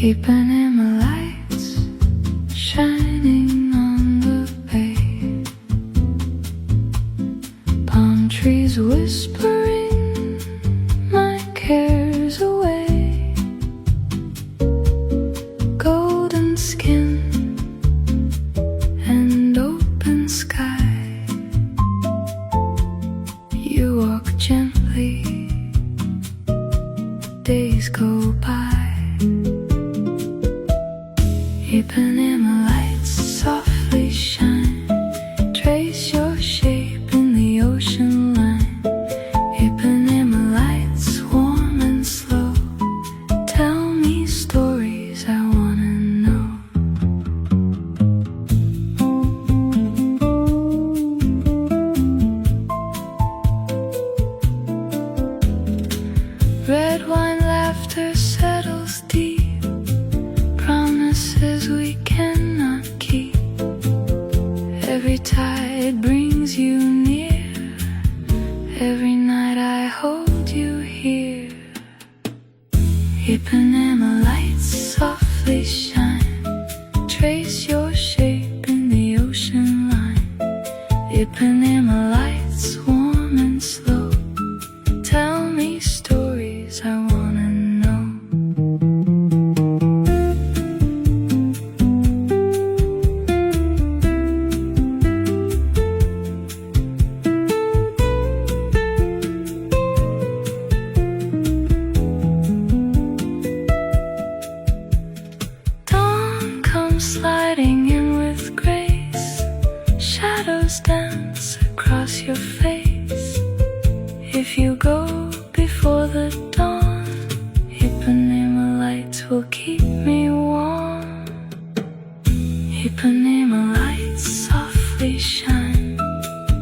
Ipanema lights shining on the bay, palm trees whispering my cares away, golden skin and open sky. You walk gently, days go by. Ipanema lights softly shine, trace your shape in the ocean line. Ipanema lights warm and slow, tell me stories I wanna know. Red wine laughter settles deep, promises we cannot keep. Every tide brings you near, every night I hold you here. Ipanema lights softly shine, trace your shape in the ocean line. Ipanema lights warm and slow, tell me stories I wanna know. Sliding in with grace, shadows dance across your face. If you go before the dawn, Ipanema lights will keep me warm. Ipanema lights softly shine,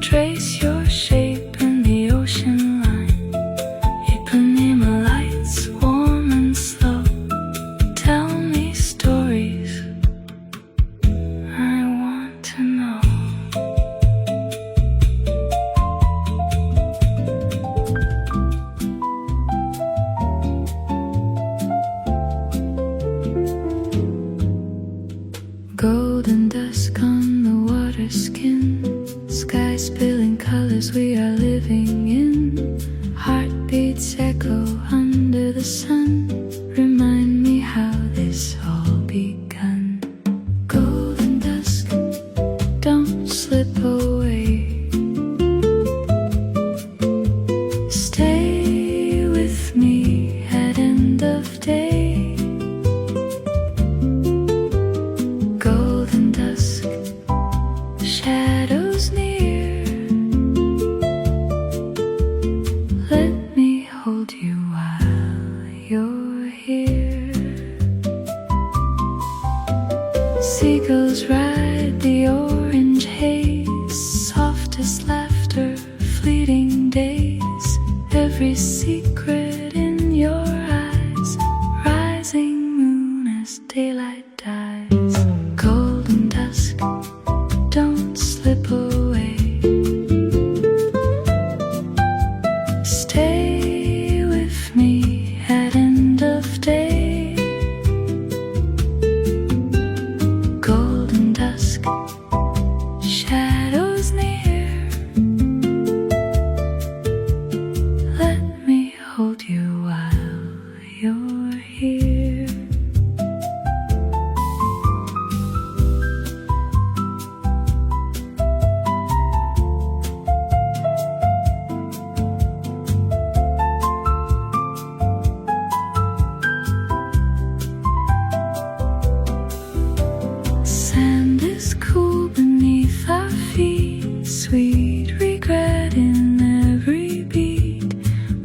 trace your shape in the ocean line. Ipanema lights warm and slow, tell me stories I want to know. Golden dusk on the water skin, sky spilling colors we are living in. Heartbeats echo under the sun, remind me how this all begun. Golden dusk, don't slip away. Stay with me at end of day. Golden dusk, shadows near. Let me hold you while you're here. Seagulls ride the orange haze, softest laughter, fleeting days. Every secret in your eyes, rising moon as daylight dies. Golden dusk, don't slip away. Stay with me at end of day. Golden dusk, shadows near. Let me hold you while you're here. Sand is cool beneath our feet, sweet regret in every beat.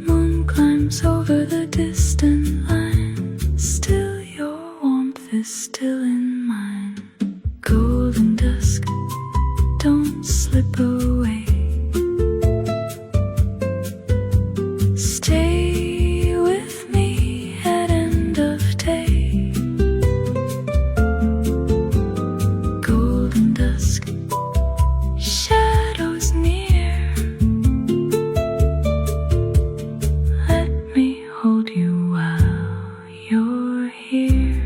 Moon climbs over the distant line, still your warmth is still in mine. Golden dusk, don't slip away. Stay with me at end of day. Golden dusk, shadows near. Let me hold you while you're here.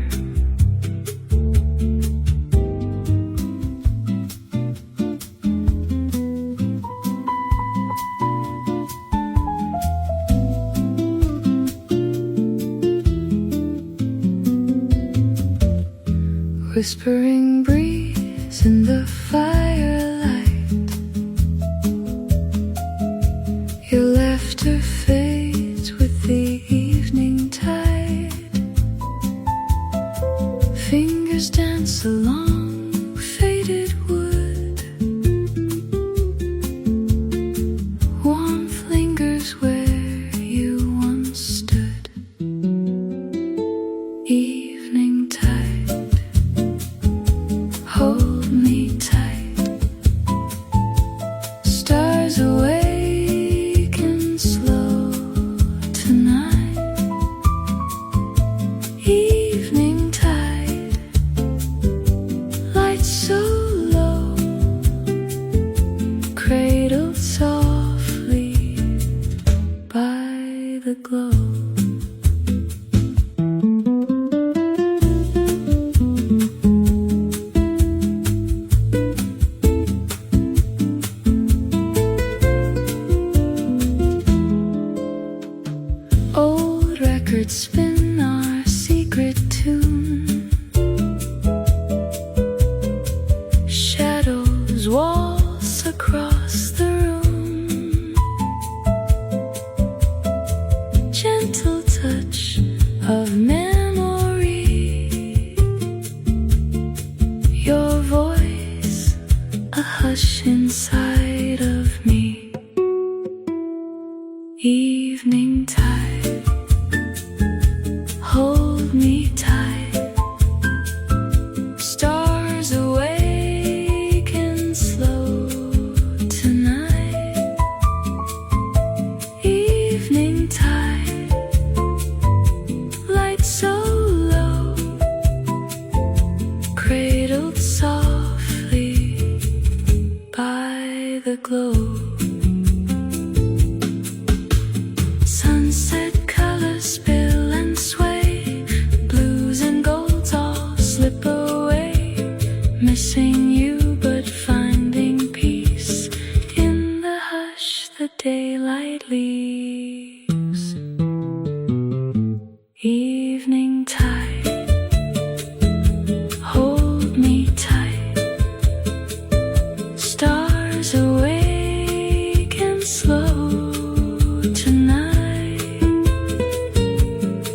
whispering breeze in the firelight. Your laughter fades with the evening tide. Fingers dance along faded wood. Warmth lingers where you once stood. Evening tide, hold me tight. Stars awaken slow tonight. Evening tide, light so low, cradled softly by the glow. Old records spin our secret tune. Shadows waltz across the room. Gentle touch of memory. Your voice, a hush inside of me. Evening tide, hold me tight. Stars awaken slow tonight. Evening tide, light so low, cradled softly by the glow. Sunset colors spill and sway. Blues and golds all slip away. Missing you but finding peace in the hush the daylight leaves. Evening tide, hold me tight. Stars awaken slow tonight.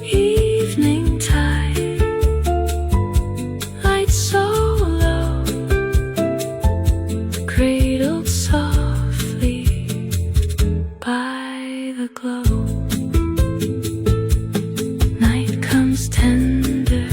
Evening tide, light so low, cradled softly by the glow. Night comes tender